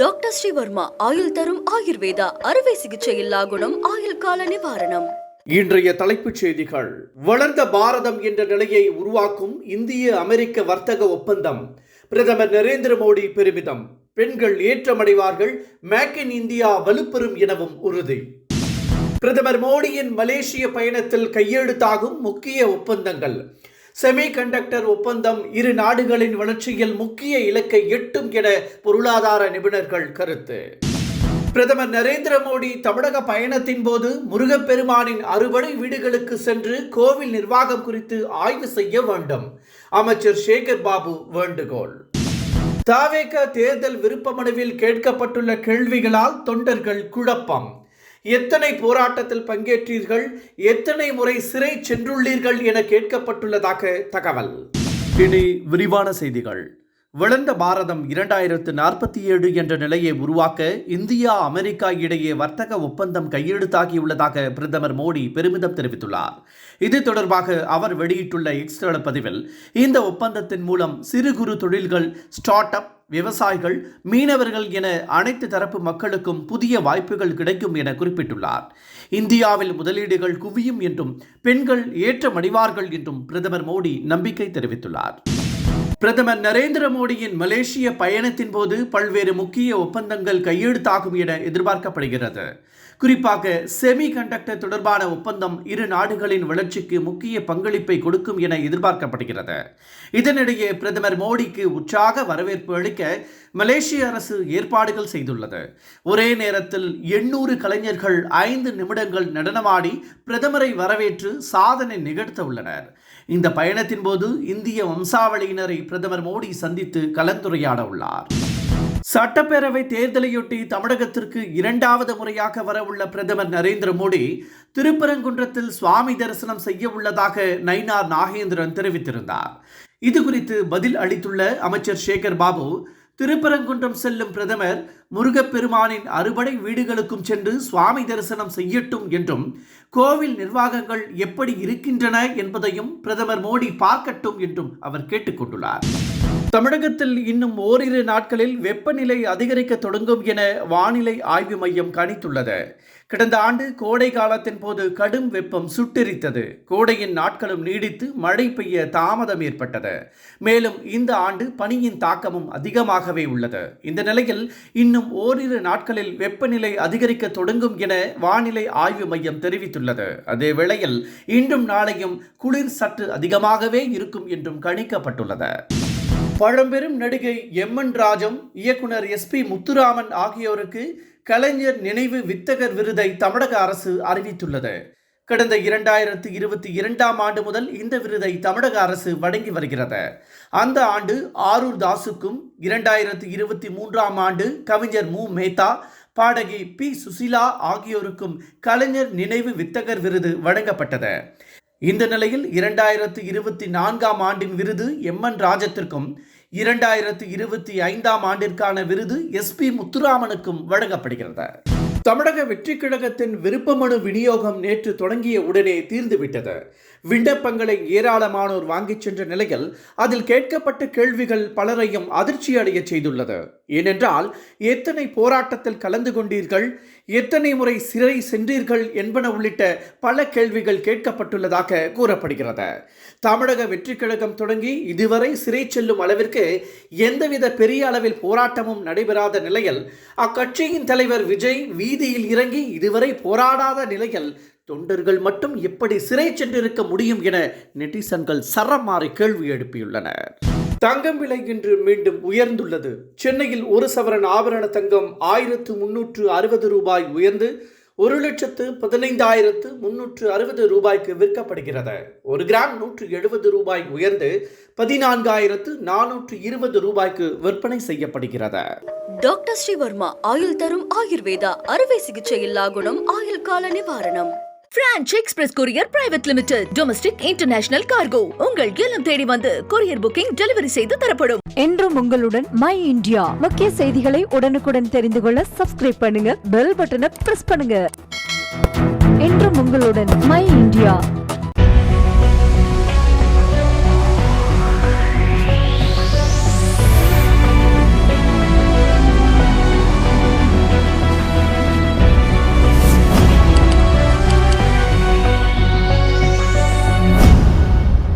Doctor Sreevarma ஆயுள் தரும் ஆயுர்வேதா அறுவை சிகிச்சை இல்லா குணம் ஆயுள் கால நிவாரணம். இன்றைய தலைப்புச் செய்திகள். வளர்ந்த பாரதம் என்ற நிலையை உருவாக்கும் இந்திய அமெரிக்க வர்த்தக ஒப்பந்தம். பிரதமர் நரேந்திர மோடி பெருமிதம். பெண்கள் ஏற்றமடைவார்கள், மேக் இன் இந்தியா வலுப்பெறும் எனவும் உறுதி. பிரதமர் மோடியின் மலேசிய பயணத்தில் கையெழுத்தாகும் முக்கிய ஒப்பந்தங்கள். செமிகண்டக்டர் ஒப்பந்தம் இரு நாடுகளின் வளர்ச்சியில் முக்கிய இலக்கை எட்டும் என பொருளாதார நிபுணர்கள் கருத்து. பிரதமர் நரேந்திர மோடி தமிழக பயணத்தின் போது முருகப்பெருமானின் அறுபடை வீடுகளுக்கு சென்று கோவில் நிர்வாகம் குறித்து ஆய்வு செய்ய வேண்டும். அமைச்சர் சேகர் பாபு வேண்டுகோள். தவேக தேர்தல் விருப்ப மனுவில் கேட்கப்பட்டுள்ள கேள்விகளால் தொண்டர்கள் குழப்பம். எத்தனை போராட்டத்தில் பங்கேற்றீர்கள், எத்தனை முறை சிறை சென்றுள்ளீர்கள் என கேட்கப்பட்டுள்ளதாக தகவல். இனி விரிவான செய்திகள். வளர்ந்த பாரதம் 2047 என்ற நிலையை உருவாக்க இந்தியா அமெரிக்கா இடையே வர்த்தக ஒப்பந்தம் கையெழுத்தாகியுள்ளதாக பிரதமர் மோடி பெருமிதம் தெரிவித்துள்ளார். இது தொடர்பாக அவர் வெளியிட்டுள்ள எக்ஸ் பதிவில், இந்த ஒப்பந்தத்தின் மூலம் சிறு குறு தொழில்கள், ஸ்டார்ட் அப், விவசாயிகள், மீனவர்கள் என அனைத்து தரப்பு மக்களுக்கும் புதிய வாய்ப்புகள் கிடைக்கும் என குறிப்பிட்டுள்ளார். இந்தியாவில் முதலீடுகள் குவியும் என்றும் பெண்கள் ஏற்றமடைவார்கள் என்றும் பிரதமர் மோடி நம்பிக்கை தெரிவித்துள்ளார். பிரதமர் நரேந்திர மோடியின் மலேசிய பயணத்தின் போது பல்வேறு முக்கிய ஒப்பந்தங்கள் கையெழுத்தாகும் என எதிர்பார்க்கப்படுகிறது. குறிப்பாக செமிகண்டக்டர் தொடர்பான ஒப்பந்தம் இரு நாடுகளின் வளர்ச்சிக்கு முக்கிய பங்களிப்பை கொடுக்கும் என எதிர்பார்க்கப்படுகிறது. இதனிடையே பிரதமர் மோடிக்கு உற்சாக வரவேற்பு அளிக்க மலேசிய அரசு ஏற்பாடுகள் செய்துள்ளது. ஒரே நேரத்தில் 800 கலைஞர்கள் 5 நிமிடங்கள் நடனமாடி பிரதமரை வரவேற்று சாதனை நிகழ்த்த உள்ளனர். இந்த பயணத்தின் போது இந்திய வம்சாவளியினரை பிரதமர் மோடி சந்தித்து கலந்துரையாட உள்ளார். சட்டப்பேரவை தேர்தலையொட்டி தமிழகத்திற்கு 2வது முறையாக வரவுள்ள பிரதமர் நரேந்திர மோடி திருப்பரங்குன்றத்தில் சுவாமி தரிசனம் செய்ய உள்ளதாக நயினார் நாகேந்திரன் தெரிவித்திருந்தார். இது குறித்து பதில் அளித்துள்ள அமைச்சர் சேகர் பாபு, திருப்பரங்குன்றம் செல்லும் பிரதமர் முருகப்பெருமானின் அறுபடை வீடுகளுக்கும் சென்று சுவாமி தரிசனம் செய்யட்டும் என்றும், கோவில் நிர்வாகங்கள் எப்படி இருக்கின்றன என்பதையும் பிரதமர் மோடி பார்க்கட்டும் என்றும் அவர் கேட்டுக்கொண்டுள்ளார். தமிழகத்தில் இன்னும் ஓரிரு நாட்களில் வெப்பநிலை அதிகரிக்க தொடங்கும் என வானிலை ஆய்வு மையம் கணித்துள்ளது. கடந்த ஆண்டு கோடை காலத்தின் போது கடும் வெப்பம் சுட்டெரித்தது. கோடையின் நாட்களும் நீடித்து மழை பெய்ய தாமதம் ஏற்பட்டது. மேலும் இந்த ஆண்டு பனியின் தாக்கமும் அதிகமாகவே உள்ளது. இந்த நிலையில் இன்னும் ஓரிரு நாட்களில் வெப்பநிலை அதிகரிக்க தொடங்கும் என வானிலை ஆய்வு மையம் தெரிவித்துள்ளது. அதே வேளையில் இன்றும் நாளையும் குளிர் சற்று அதிகமாகவே இருக்கும் என்றும் கணிக்கப்பட்டுள்ளது. பழம்பெரும் நடிகை எம்.என். ராஜம், இயக்குனர் எஸ்.பி. முத்துராமன் ஆகியோருக்கு கலைஞர் நினைவு வித்தகர் விருதை தமிழக அரசு அறிவித்துள்ளது. கடந்த 2022ஆம் ஆண்டு முதல் இந்த விருதை தமிழக அரசு வழங்கி வருகிறது. அந்த ஆண்டு ஆரூர் தாசுக்கும், 2023ஆம் ஆண்டு கவிஞர் மு. மேத்தா, பாடகி பி. சுசிலா ஆகியோருக்கும் கலைஞர் நினைவு வித்தகர் விருது வழங்கப்பட்டது. இந்த நிலையில் 2024ஆம் ஆண்டின் விருது எம்.என். ராஜத்திற்கும், 2025ஆம் ஆண்டிற்கான விருது எஸ்.பி. முத்துராமனுக்கும் வழங்கப்படுகிறது. தமிழக வெற்றிக் கழகத்தின் விருப்ப மனு விநியோகம் நேற்று தொடங்கிய உடனே தீர்ந்துவிட்டது. விண்ணப்பங்களை ஏராளமானோர் வாங்கிச் சென்ற நிலையில் அதில் கேட்கப்பட்ட கேள்விகள் பலரையும் அதிர்ச்சி அடைய செய்துள்ளது. ஏனென்றால், எத்தனை போராட்டத்தில் கலந்து கொண்டீர்கள், எத்தனை முறை சிறை சென்றீர்கள் என்பன உள்ளிட்ட பல கேள்விகள் கேட்கப்பட்டுள்ளதாக கூறப்படுகிறது. தமிழக வெற்றிக் கழகம் தொடங்கி இதுவரை சிறை செல்லும் அளவிற்கு எந்தவித பெரிய அளவில் போராட்டமும் நடைபெறாத நிலையில், அக்கட்சியின் தலைவர் விஜய் வீதியில் இறங்கி இதுவரை போராடாத நிலையில் தொண்டர்கள் மட்டும் எப்படி சிறை சென்றிருக்க முடியும் என நெட்டிசன்கள் சரமாரி கேள்வி எழுப்பியுள்ளனர். தங்கம் விலை இன்று மீண்டும் உயர்ந்துள்ளது. சென்னையில் 1 சவரன் ஆபரண தங்கம் 1360 ரூபாய் உயர்ந்து 1,15,360 ரூபாய்க்கு விற்கப்படுகிறது. 1 கிராம் 170 ரூபாய் உயர்ந்து 14,420 ரூபாய்க்கு விற்பனை செய்யப்படுகிறது. டாக்டர் ஸ்ரீவர்மா ஆயுள் தரும் ஆயுர்வேதா அறுவை சிகிச்சை இல்லா குணம் ஆயுள் கால நிவாரணம். Branch express courier private limited. Domestic international cargo. உங்கள் இல்லம் தேடி வந்து கொரியர் புக்கிங் டெலிவரி செய்து தரப்படும். என்றும் உங்களுடன் மை இந்தியா. முக்கிய செய்திகளை உடனுக்குடன் தெரிந்து கொள்ள சப்ஸ்கிரைப் பண்ணுங்க, பெல் பட்டனை பிரஸ் பண்ணுங்க. என்றும் உங்களுடன் மை இந்தியா.